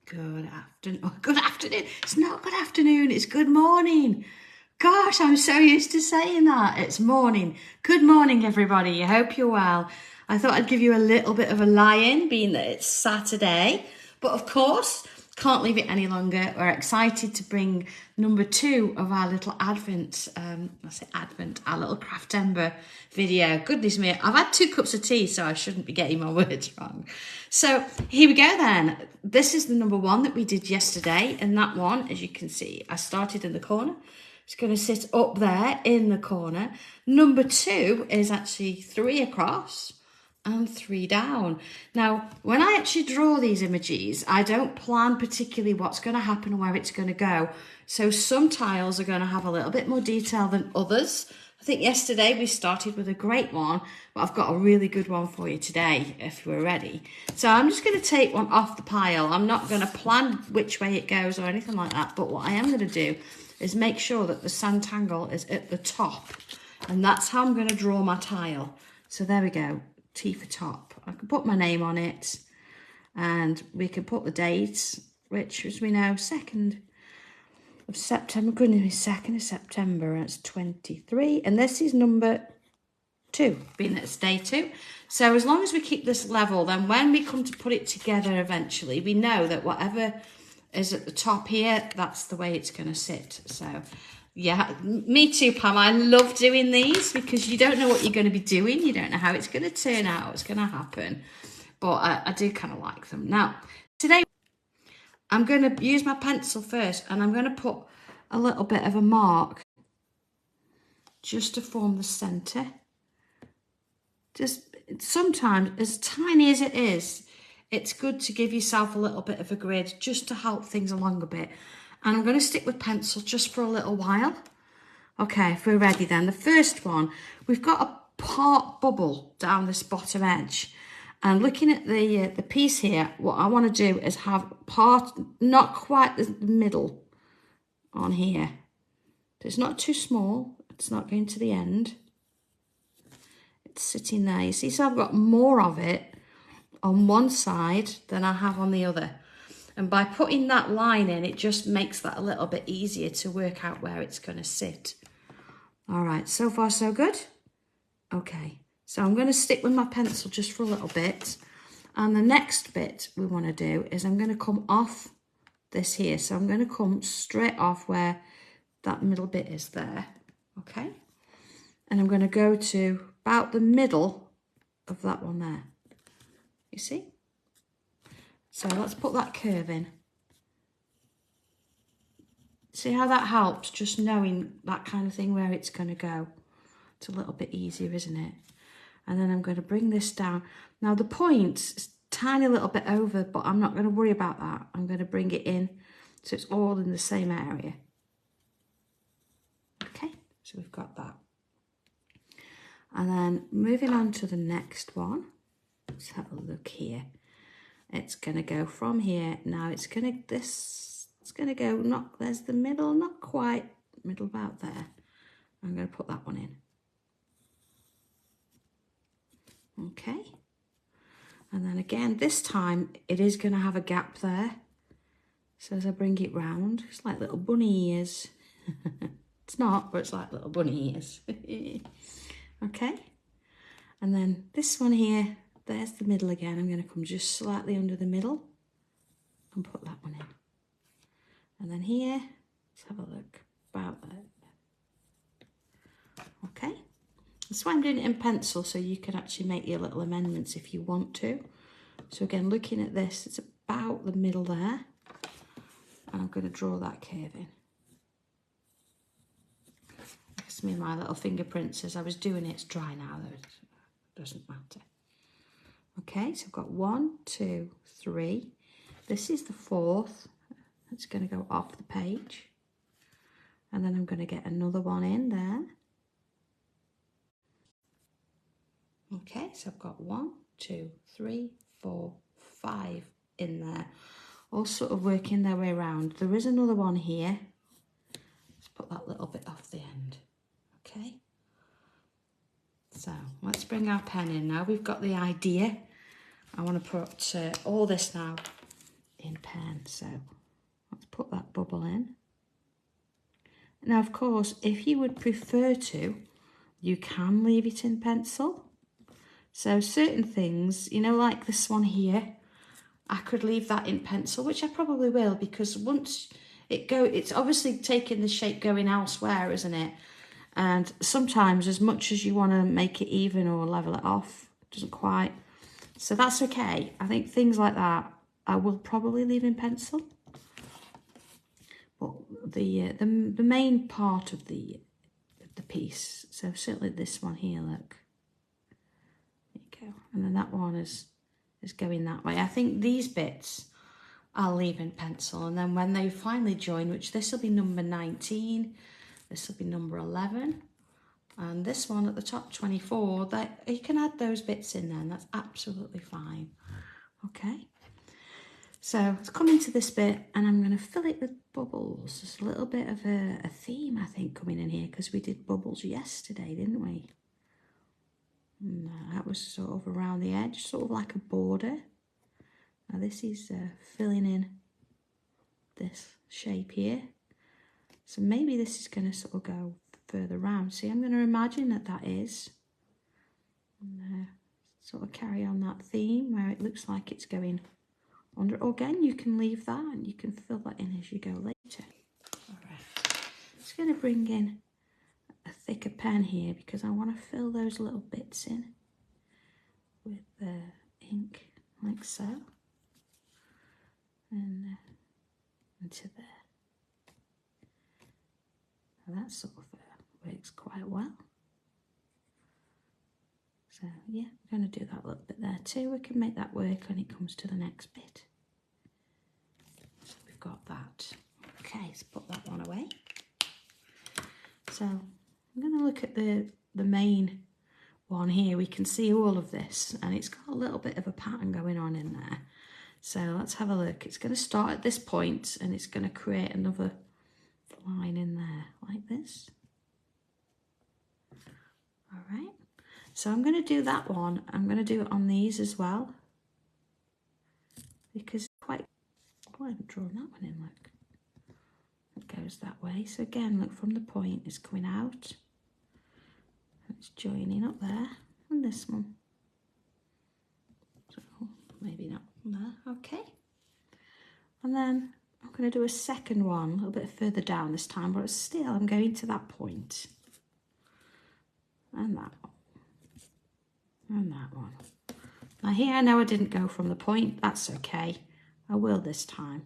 Good afternoon. Oh, good afternoon. It's not good afternoon. It's good morning. Gosh, I'm so used to saying that. It's morning. Good morning, everybody. I hope you're well. I thought I'd give you a little bit of a lie-in, being that it's Saturday. But of course, can't leave it any longer. We're excited to bring number 2 of our little Advent, our little Craftember video. Goodness me, I've had 2 cups of tea, so I shouldn't be getting my words wrong. So here we go then. This is the number 1 that we did yesterday. And that one, as you can see, I started in the corner. It's going to sit up there in the corner. Number 2 is actually 3 across and 3 down. Now, when I actually draw these images, I don't plan particularly what's going to happen and where it's going to go. So some tiles are going to have a little bit more detail than others. I think yesterday we started with a great one, but I've got a really good one for you today if we're ready. So I'm just going to take one off the pile. I'm not going to plan which way it goes or anything like that, but what I am going to do is make sure that the Sanntangle is at the top. And that's how I'm going to draw my tile. So there we go, T for top. I can put my name on it and we can put the date, which as we know, 2nd of September. Goodness me, 2nd of September, and it's 23. And this is number 2, being that it's day 2. So as long as we keep this level, then when we come to put it together eventually, we know that whatever is at the top here, that's the way it's going to sit. So yeah, me too, Pam. I love doing these because you don't know what you're going to be doing. You don't know how it's going to turn out, what's going to happen. But I do kind of like them. Now, today I'm going to use my pencil first and I'm going to put a little bit of a mark just to form the centre. Just sometimes, as tiny as it is, it's good to give yourself a little bit of a grid just to help things along a bit. And I'm going to stick with pencil just for a little while. Okay, if we're ready then. The first one, we've got a part bubble down this bottom edge. And looking at the piece here, what I want to do is have part, not quite the middle on here. So it's not too small. It's not going to the end. It's sitting there. You see, so I've got more of it on one side than I have on the other. And by putting that line in, it just makes that a little bit easier to work out where it's going to sit. All right, so far so good. Okay, so I'm going to stick with my pencil just for a little bit. And the next bit we want to do is I'm going to come off this here. So I'm going to come straight off where that middle bit is there. Okay, and I'm going to go to about the middle of that one there. You see? So let's put that curve in. See how that helps, just knowing that kind of thing where it's going to go. It's a little bit easier, isn't it? And then I'm going to bring this down. Now the point is a tiny little bit over, but I'm not going to worry about that. I'm going to bring it in so it's all in the same area. Okay, so we've got that. And then moving on to the next one. Let's have a look here. It's going to go from here. Now it's going to go, not, there's the middle, not quite, middle about there. I'm going to put that one in. Okay. And then again, this time it is going to have a gap there. So as I bring it round, it's like little bunny ears. It's not, but it's like little bunny ears. Okay. And then this one here, there's the middle again. I'm going to come just slightly under the middle and put that one in. And then here, let's have a look, about that. Okay, that's why I'm doing it in pencil, so you can actually make your little amendments if you want to. So again, looking at this, it's about the middle there. And I'm going to draw that curve in. That's me and my little fingerprints as I was doing it. It's dry now, though. It doesn't matter. Okay, so I've got 1, 2, 3. This is the 4th. It's going to go off the page. And then I'm going to get another one in there. Okay, so I've got 1, 2, 3, 4, 5 in there. All sort of working their way around. There is another one here. Let's put that little bit off the end. Okay. So let's bring our pen in now. We've got the idea. I want to put all this now in pen. So let's put that bubble in. Now, of course, if you would prefer to, you can leave it in pencil. So certain things, you know, like this one here, I could leave that in pencil, which I probably will, because once it's obviously taking the shape going elsewhere, isn't it? And sometimes, as much as you want to make it even or level it off, it doesn't quite. So that's okay. I think things like that I will probably leave in pencil. But the main part of the piece, so certainly this one here, look. There you go. And then that one is going that way. I think these bits I'll leave in pencil, and then when they finally join, which this will be number 19, this will be number 11, and this one at the top, 24, that you can add those bits in there, and that's absolutely fine. Okay, so it's coming to this bit, and I'm going to fill it with bubbles. There's a little bit of a theme, I think, coming in here, because we did bubbles yesterday, didn't we? And that was sort of around the edge, sort of like a border. Now this is filling in this shape here. So maybe this is going to sort of go further round. See, I'm going to imagine that is. And sort of carry on that theme where it looks like it's going under. Again, you can leave that and you can fill that in as you go later. All right. I'm just going to bring in a thicker pen here because I want to fill those little bits in with ink like so. And into there. And that sort of works quite well. So yeah, I'm going to do that little bit there too. We can make that work when it comes to the next bit. So we've got that. Okay, let's put that one away. So I'm going to look at the main one here. We can see all of this, and it's got a little bit of a pattern going on in there. So let's have a look. It's going to start at this point and it's going to create another line in there like this. All right. So I'm going to do that one. I'm going to do it on these as well. Because quite, oh, I haven't drawn that one in, look. It goes that way. So again, look, from the point, it's coming out. It's joining up there. And this one. So maybe not there. Okay. And then I'm going to do a second one a little bit further down this time, but still I'm going to that point. And that one. And that one. Now here I know I didn't go from the point. That's okay. I will this time.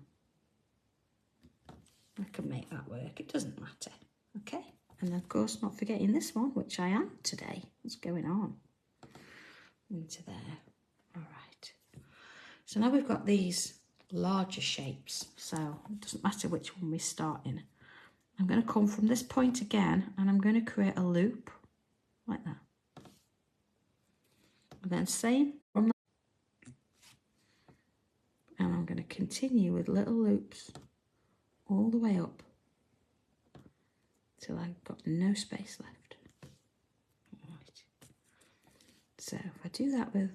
I can make that work. It doesn't matter. Okay. And of course not forgetting this one, which I am today. What's going on? Into there. All right. So now we've got these larger shapes. So it doesn't matter which one we start in. I'm going to come from this point again and I'm going to create a loop like that. And then same from that. And I'm going to continue with little loops all the way up till I've got no space left. All right. So if I do that with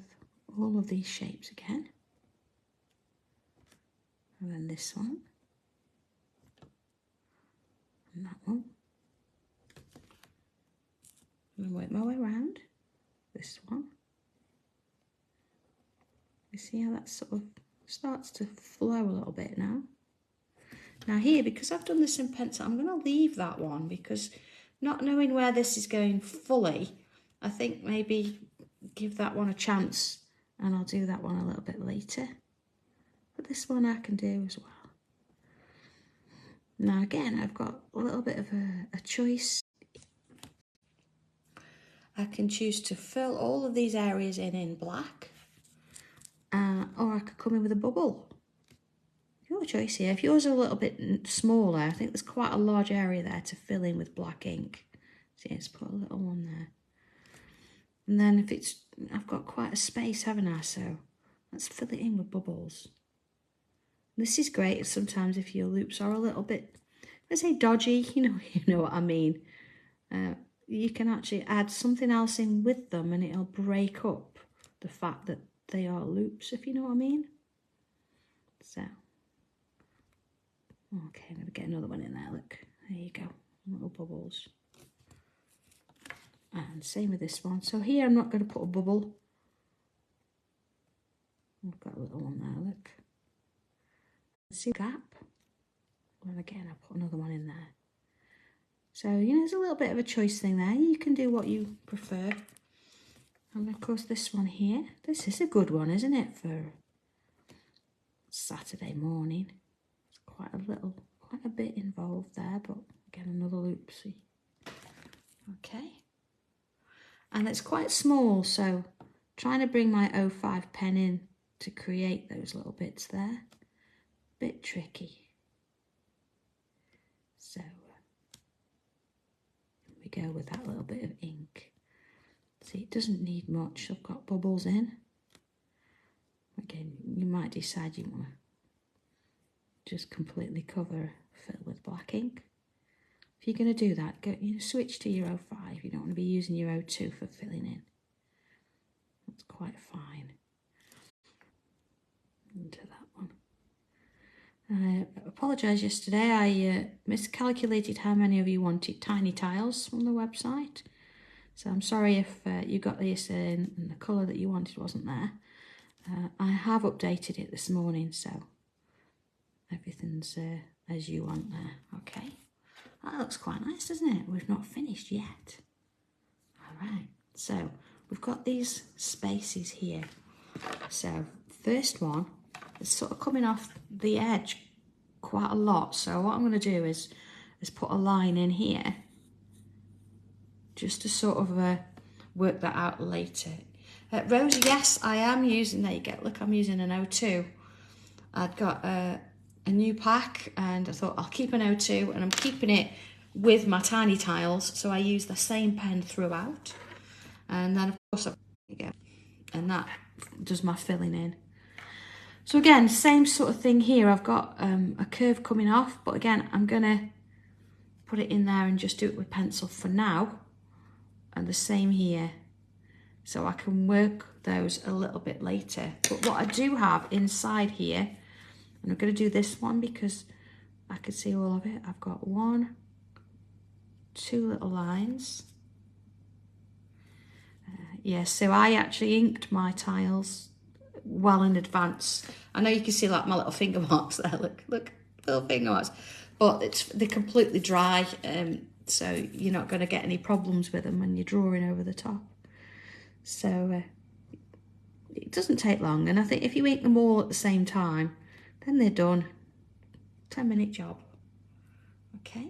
all of these shapes again, and then this one, and that one, and work my way around this one. You see how that sort of starts to flow a little bit now. Now here, because I've done this in pencil, I'm going to leave that one because not knowing where this is going fully, I think maybe give that one a chance and I'll do that one a little bit later. But this one I can do as well. Now again, I've got a little bit of a choice. I can choose to fill all of these areas in black. Or I could come in with a bubble. Your choice here. If yours are a little bit smaller, I think there's quite a large area there to fill in with black ink. So yeah, let's put a little one there. And then if it's, I've got quite a space, haven't I? So let's fill it in with bubbles. This is great sometimes if your loops are a little bit, let's say dodgy, you know what I mean. You can actually add something else in with them and it'll break up the fact that they are loops, if you know what I mean. So Okay, I'm going to get another one in there, look. There you go, little bubbles. And same with this one. So here I'm not going to put a bubble. I've got a little one there, look. See the gap? And again, I'll put another one in there. So, you know, there's a little bit of a choice thing there. You can do what you prefer. And of course this one here. This is a good one, isn't it, for Saturday morning. It's quite a bit involved there, but again, another loopsy. Okay. And it's quite small, so trying to bring my 05 pen in to create those little bits there. Bit tricky. So here we go with that little bit of ink. See, it doesn't need much. I've got bubbles in. Again, you might decide you want to just completely fill with black ink. If you're going to do that, switch to your 05. You don't want to be using your 02 for filling in. That's quite fine. Into that one. I apologise yesterday. I miscalculated how many of you wanted tiny tiles from the website. So I'm sorry if you got this in and the colour that you wanted wasn't there. I have updated it this morning, so everything's as you want there. Okay. That looks quite nice, doesn't it? We've not finished yet. All right. So we've got these spaces here. So first one is sort of coming off the edge quite a lot. So what I'm going to do is put a line in here just to sort of work that out later. Rosie, yes, I am using, there you go, look, I'm using an 02. I'd got a new pack and I thought I'll keep an 02 and I'm keeping it with my tiny tiles, so I use the same pen throughout. And then of course, there you go, and that does my filling in. So again, same sort of thing here. I've got a curve coming off, but again, I'm gonna put it in there and just do it with pencil for now. And the same here, so I can work those a little bit later. But what I do have inside here, and I'm going to do this one because I can see all of it. I've got 1, 2 little lines. Yeah, so I actually inked my tiles well in advance. I know you can see like my little finger marks there. Look, little finger marks. But they're completely dry. So you're not going to get any problems with them when you're drawing over the top. So it doesn't take long, and I think if you ink them all at the same time, then they're done. 10-minute job. Okay.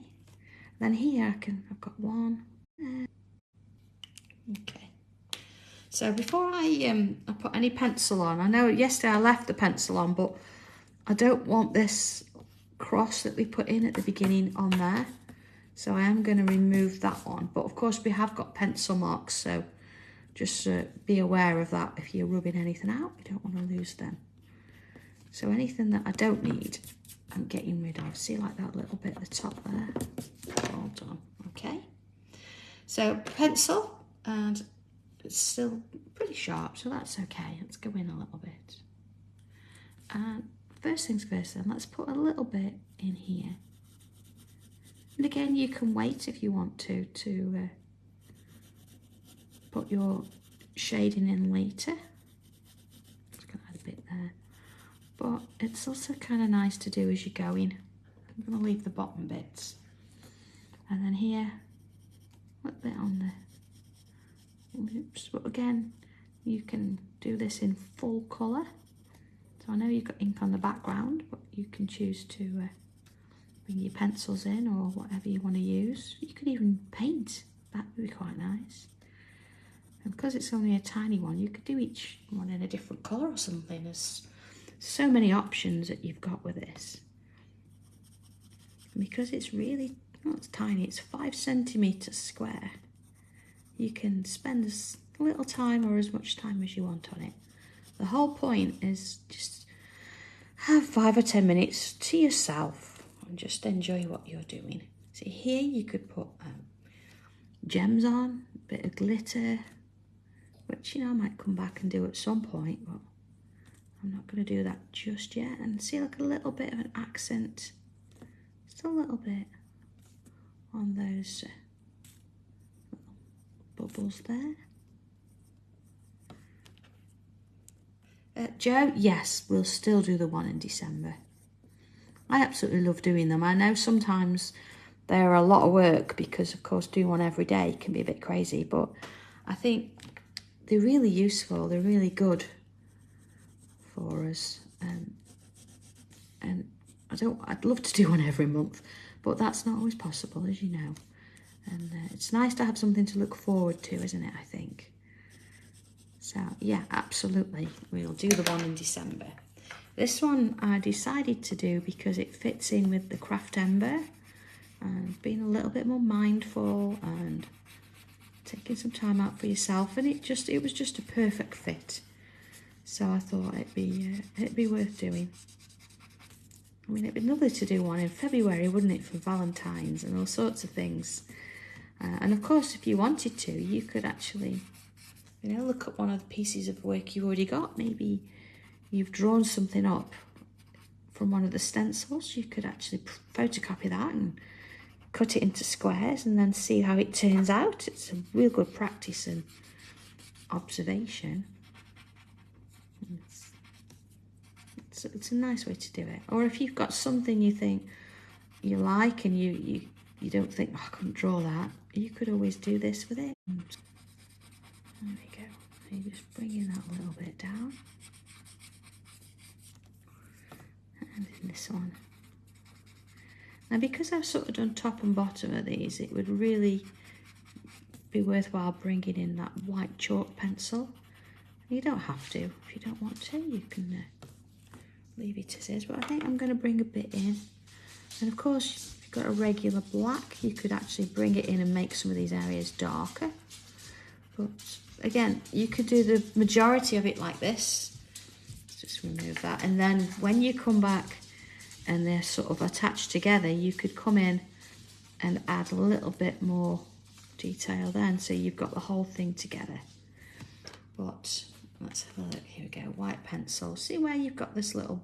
Then here I've got 1. Okay. So before I put any pencil on, I know yesterday I left the pencil on, but I don't want this cross that we put in at the beginning on there. So I am going to remove that one. But of course we have got pencil marks, so just be aware of that. If you're rubbing anything out, you don't want to lose them. So anything that I don't need, I'm getting rid of. See, like that little bit at the top there? All done. Okay. So pencil, and it's still pretty sharp, so that's okay. Let's go in a little bit. And first things first then, let's put a little bit in here. And again, you can wait if you want to put your shading in later. Just gonna add a bit there. But it's also kind of nice to do as you're going. I'm gonna leave the bottom bits. And then here, a little bit on the loops. But again, you can do this in full colour. So I know you've got ink on the background, but you can choose to bring your pencils in or whatever you want to use. You could even paint, that would be quite nice. And because it's only a tiny one, you could do each one in a different colour or something. There's so many options that you've got with this. And because it's really, well, it's tiny, it's 5 centimetres square, you can spend as little time or as much time as you want on it. The whole point is just have 5 or 10 minutes to yourself and just enjoy what you're doing. So here you could put gems on, a bit of glitter, which, you know, I might come back and do at some point, but I'm not going to do that just yet. And see, like a little bit of an accent a little bit on those bubbles there. Joe, yes, we'll still do the one in December. I absolutely love doing them. I know sometimes they're a lot of work because, of course, doing one every day can be a bit crazy, but I think they're really useful. They're really good for us. And I'd love to do one every month, but that's not always possible, as you know. And it's nice to have something to look forward to, isn't it, I think? So, yeah, absolutely. We'll do the one in December. This one I decided to do because it fits in with the Craftember and being a little bit more mindful and taking some time out for yourself, and it was just a perfect fit. So I thought it'd be worth doing. I mean, it'd be lovely to do one in February, wouldn't it, for Valentine's and all sorts of things. And of course, if you wanted to, you could actually, you know, look at one of the pieces of work you've already got. Maybe you've drawn something up from one of the stencils. You could actually photocopy that and cut it into squares and then see how it turns out. It's a real good practice and observation. It's a nice way to do it. Or if you've got something you think you like and you don't think, oh, I couldn't draw that, you could always do this with it. There we go. You just bringing that a little bit down. And then this one. Now, because I've sort of done top and bottom of these, it would really be worthwhile bringing in that white chalk pencil. You don't have to. If you don't want to, you can leave it as is, but I think I'm going to bring a bit in. And of course, if you've got a regular black, you could actually bring it in and make some of these areas darker. But again, you could do the majority of it like this. Let's just remove that. And then when you come back and they're sort of attached together, you could come in and add a little bit more detail then, so you've got the whole thing together. But let's have a look. Here we go. White pencil. See where you've got this little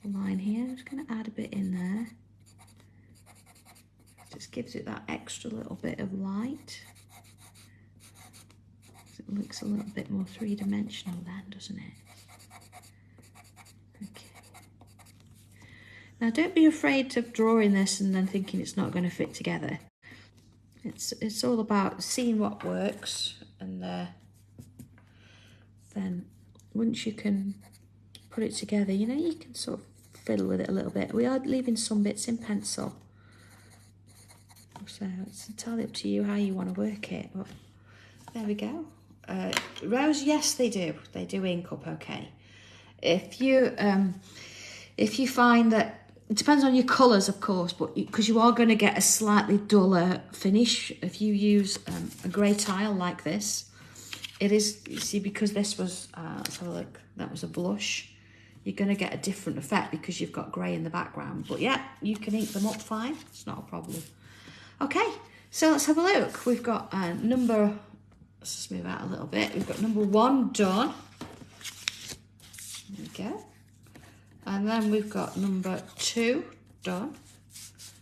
line here? I'm just going to add a bit in there. Just gives it that extra little bit of light. It looks a little bit more three-dimensional then, doesn't it? Okay. Now, don't be afraid of drawing this and then thinking it's not going to fit together. It's all about seeing what works, and then once you can put it together, you know, you can sort of fiddle with it a little bit. We are leaving some bits in pencil, so it's entirely up to you how you want to work it. But there we go. Rose, yes, they do ink up okay. If you find that, it depends on your colours, of course, but because you are going to get a slightly duller finish if you use a grey tile like this. It is, you see, because this was, let's have a look, that was a blush, you're going to get a different effect because you've got grey in the background. But yeah, you can ink them up fine, it's not a problem. Okay, so let's have a look. We've got let's just move out a little bit. We've got number 1 done. There we go. And then we've got number 2 done,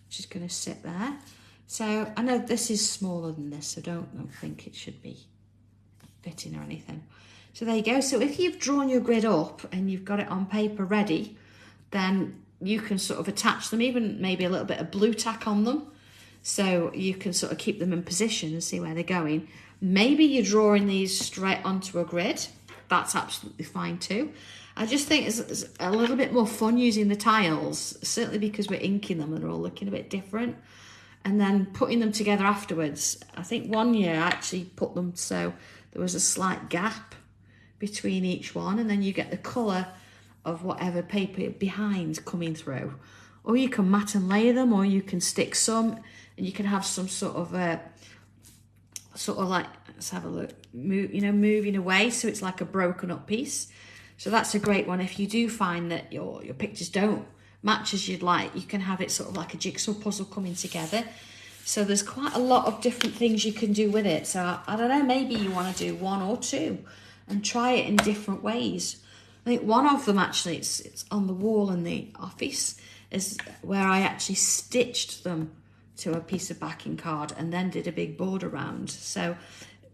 which is going to sit there. So I know this is smaller than this, so don't think it should be fitting or anything. So there you go. So if you've drawn your grid up and you've got it on paper ready, then you can sort of attach them, even maybe a little bit of blue tack on them, so you can sort of keep them in position and see where they're going. Maybe you're drawing these straight onto a grid. That's absolutely fine too. I just think it's a little bit more fun using the tiles, certainly because we're inking them and they're all looking a bit different. And then putting them together afterwards. I think one year I actually put them so there was a slight gap between each one, and then you get the colour of whatever paper behind coming through. Or you can mat and layer them, or you can stick some, and you can have some sort of like, let's have a look, moving away, so it's like a broken up piece. So that's a great one. If you do find that your pictures don't match as you'd like, you can have it sort of like a jigsaw puzzle coming together. So there's quite a lot of different things you can do with it. So I don't know, maybe you want to do 1 or 2 and try it in different ways. I think one of them actually, it's on the wall in the office, is where I actually stitched them to a piece of backing card and then did a big border round. So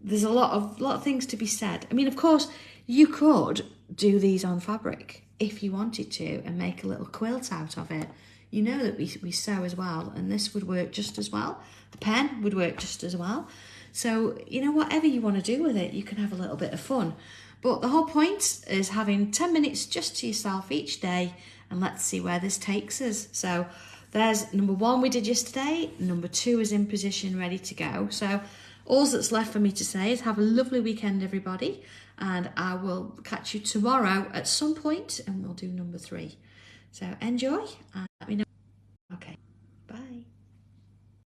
there's a lot of things to be said. I mean, of course, you could do these on fabric if you wanted to and make a little quilt out of it. You know that we sew as well, and this would work just as well. A pen would work just as well. So, you know, whatever you want to do with it, you can have a little bit of fun. But the whole point is having 10 minutes just to yourself each day, and let's see where this takes us. So there's number 1 we did yesterday. Number 2 is in position, ready to go. So all that's left for me to say is have a lovely weekend, everybody. And I will catch you tomorrow at some point, and we'll do number 3. So enjoy and let me know. Okay.